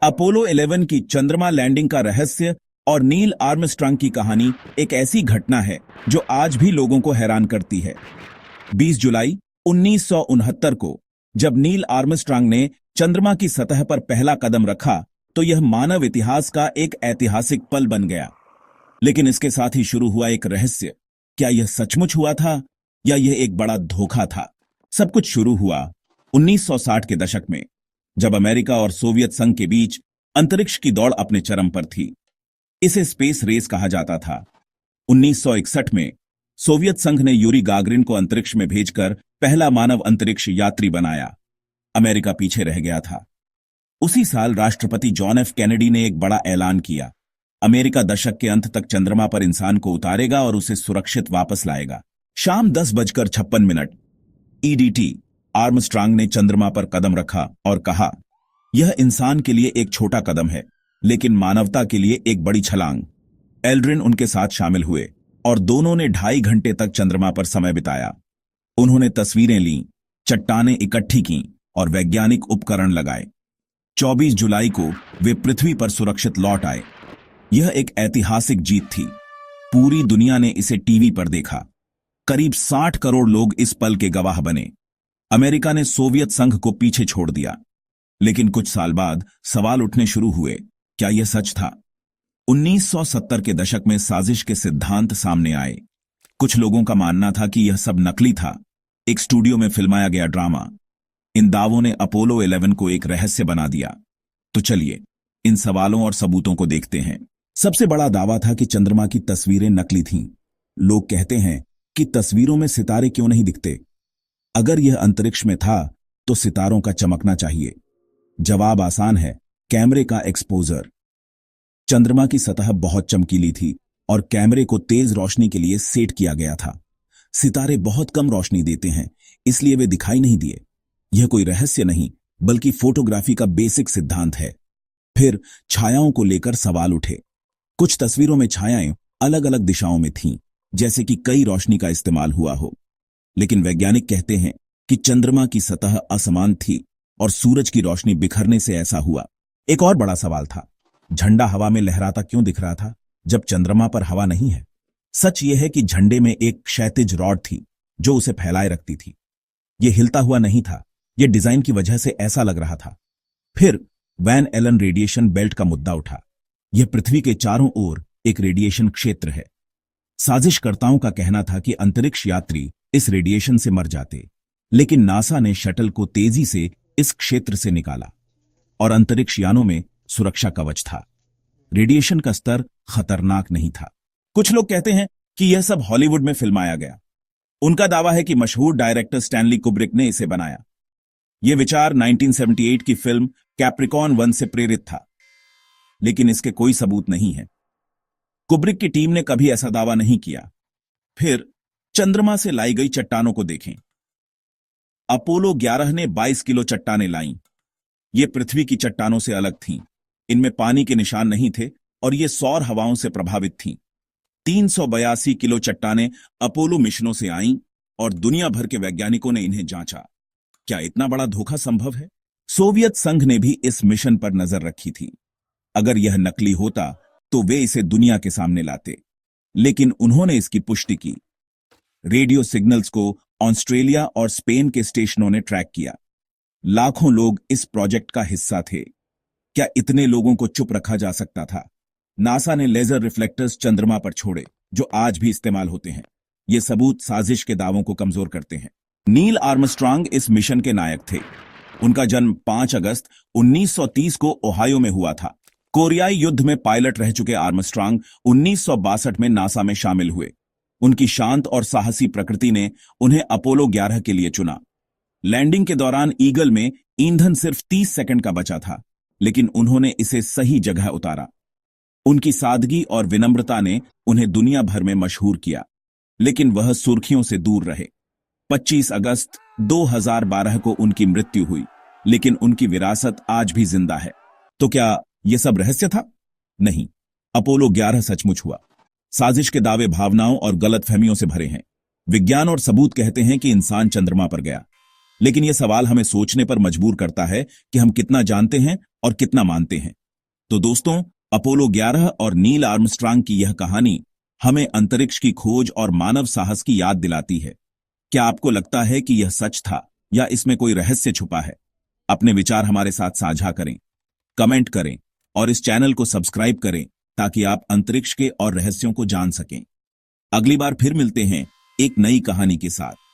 Apollo 11 की चंद्रमा landing का रहस्य और नील आर्मस्ट्रांग की कहानी एक ऐसी घटना है जो आज भी लोगों को हैरान करती है। 20 जुलाई 1969 को जब नील आर्मस्ट्रांग ने चंद्रमा की सतह पर पहला कदम रखा तो यह मानव इतिहास का एक ऐतिहासिक पल बन गया। लेकिन इसके साथ ही शुरू हुआ एक रहस्य। क्या यह सचमुच हुआ था या यह एक बड़ा धोखा था? सब कुछ शुरू हुआ 1960 के दशक में, जब अमेरिका और सोवियत संघ के बीच अंतरिक्ष की दौड़ अपने चरम पर थी। इसे स्पेस रेस कहा जाता था। 1961 में सोवियत संघ ने यूरी गागरिन को अंतरिक्ष में भेजकर पहला मानव अंतरिक्ष यात्री बनाया। अमेरिका पीछे रह गया था। उसी साल राष्ट्रपति जॉन एफ कैनेडी ने एक बड़ा ऐलान किया। अमेरिका दशक के अंत तक चंद्रमा पर इंसान को उतारेगा और उसे सुरक्षित वापस लाएगा। शाम 10:56 ईडीटी आर्मस्ट्रांग ने चंद्रमा पर कदम रखा और कहा, यह इंसान के लिए एक छोटा कदम है, लेकिन मानवता के लिए एक बड़ी छलांग। एल्ड्रिन उनके साथ शामिल हुए और दोनों ने 2.5 घंटे तक चंद्रमा पर समय बिताया। उन्होंने तस्वीरें लीं, चट्टानें इकट्ठी कीं और वैज्ञानिक उपकरण लगाए। 24 जुलाई को वे पृथ्वी पर सुरक्षित लौट आए। यह एक ऐतिहासिक जीत थी। पूरी दुनिया ने इसे टीवी पर देखा। करीब 60 करोड़ लोग इस पल के गवाह बने। अमेरिका ने सोवियत संघ को पीछे छोड़ दिया। लेकिन कुछ साल बाद सवाल उठने शुरू हुए, क्या यह सच था? 1970 के दशक में साजिश के सिद्धांत सामने आए। कुछ लोगों का मानना था कि यह सब नकली था, एक स्टूडियो में फिल्माया गया ड्रामा। इन दावों ने अपोलो 11 को एक रहस्य बना दिया। तो चलिए इन सवालों और सबूतों को देखते हैं। सबसे बड़ा दावा था कि चंद्रमा की तस्वीरें नकली थीं। लोग कहते हैं कि तस्वीरों में सितारे क्यों नहीं दिखते? अगर यह अंतरिक्ष में था तो सितारों का चमकना चाहिए। जवाब आसान है, कैमरे का एक्सपोजर। चंद्रमा की सतह बहुत चमकीली थी और कैमरे को तेज रोशनी के लिए सेट किया गया था। सितारे बहुत कम रोशनी देते हैं, इसलिए वे दिखाई नहीं दिए। यह कोई रहस्य नहीं, बल्कि फोटोग्राफी का बेसिक सिद्धांत है। फिर छायाओं को लेकर सवाल उठे। कुछ तस्वीरों में छायाएं अलग अलग दिशाओं में थीं, जैसे कि कई रोशनी का इस्तेमाल हुआ हो। लेकिन वैज्ञानिक कहते हैं कि चंद्रमा की सतह असमान थी और सूरज की रोशनी बिखरने से ऐसा हुआ। एक और बड़ा सवाल था, झंडा हवा में लहराता क्यों दिख रहा था जब चंद्रमा पर हवा नहीं है? सच यह है कि झंडे में एक क्षैतिज रॉड थी जो उसे फैलाए रखती थी। यह हिलता हुआ नहीं था, यह डिजाइन की वजह से ऐसा लग रहा था। फिर वैन एलन रेडिएशन बेल्ट का मुद्दा उठा। यह पृथ्वी के चारों ओर एक रेडिएशन क्षेत्र है। साजिशकर्ताओं का कहना था कि अंतरिक्ष यात्री इस रेडिएशन से मर जाते, लेकिन नासा ने शटल को तेजी से इस क्षेत्र से निकाला और अंतरिक्ष यानों में सुरक्षा कवच था। रेडिएशन का स्तर खतरनाक नहीं था। कुछ लोग कहते हैं कि यह सब हॉलीवुड में फिल्माया गया। उनका दावा है कि मशहूर डायरेक्टर स्टैनली कुब्रिक ने इसे बनाया। यह विचार 1978 की फिल्म कैप्रिकॉन 1 से प्रेरित था, लेकिन इसके कोई सबूत नहीं है। कुब्रिक की टीम ने कभी ऐसा दावा नहीं किया। फिर चंद्रमा से लाई गई चट्टानों को देखें। अपोलो 11 ने 22 किलो चट्टानें लाईं। ये पृथ्वी की चट्टानों से अलग थीं। इनमें पानी के निशान नहीं थे और ये सौर हवाओं से प्रभावित थीं। 382 किलो चट्टानें अपोलो मिशनों से आईं और दुनिया भर के वैज्ञानिकों ने इन्हें जांचा। क्या इतना बड़ा धोखा संभव है? सोवियत संघ ने भी इस मिशन पर नजर रखी थी। अगर यह नकली होता तो वे इसे दुनिया के सामने लाते, लेकिन उन्होंने इसकी पुष्टि की। रेडियो सिग्नल्स को ऑस्ट्रेलिया और स्पेन के स्टेशनों ने ट्रैक किया। लाखों लोग इस प्रोजेक्ट का हिस्सा थे। क्या इतने लोगों को चुप रखा जा सकता था? नासा ने लेजर रिफ्लेक्टर्स चंद्रमा पर छोड़े, जो आज भी इस्तेमाल होते हैं। ये सबूत साजिश के दावों को कमजोर करते हैं। नील आर्मस्ट्रांग इस मिशन के नायक थे। उनका जन्म 5 अगस्त 1930 को ओहायो में हुआ था। कोरियाई युद्ध में पायलट रह चुके आर्मस्ट्रांग 1962 में नासा में शामिल हुए। उनकी शांत और साहसी प्रकृति ने उन्हें अपोलो 11 के लिए चुना। लैंडिंग के दौरान ईगल में ईंधन सिर्फ 30 सेकंड का बचा था, लेकिन उन्होंने इसे सही जगह उतारा। उनकी सादगी और विनम्रता ने उन्हें दुनिया भर में मशहूर किया, लेकिन वह सुर्खियों से दूर रहे। 25 अगस्त 2012 को उनकी मृत्यु हुई, लेकिन उनकी विरासत आज भी जिंदा है। तो क्या यह सब रहस्य था? नहीं, अपोलो 11 सचमुच हुआ। साजिश के दावे भावनाओं और गलतफहमियों से भरे हैं। विज्ञान और सबूत कहते हैं कि इंसान चंद्रमा पर गया, लेकिन यह सवाल हमें सोचने पर मजबूर करता है कि हम कितना जानते हैं और कितना मानते हैं। तो दोस्तों, अपोलो 11 और नील आर्मस्ट्रांग की यह कहानी हमें अंतरिक्ष की खोज और मानव साहस की याद दिलाती है। क्या आपको लगता है कि यह सच था या इसमें कोई रहस्य छुपा है? अपने विचार हमारे साथ साझा करें, कमेंट करें और इस चैनल को सब्सक्राइब करें ताकि आप अंतरिक्ष के और रहस्यों को जान सकें। अगली बार फिर मिलते हैं एक नई कहानी के साथ।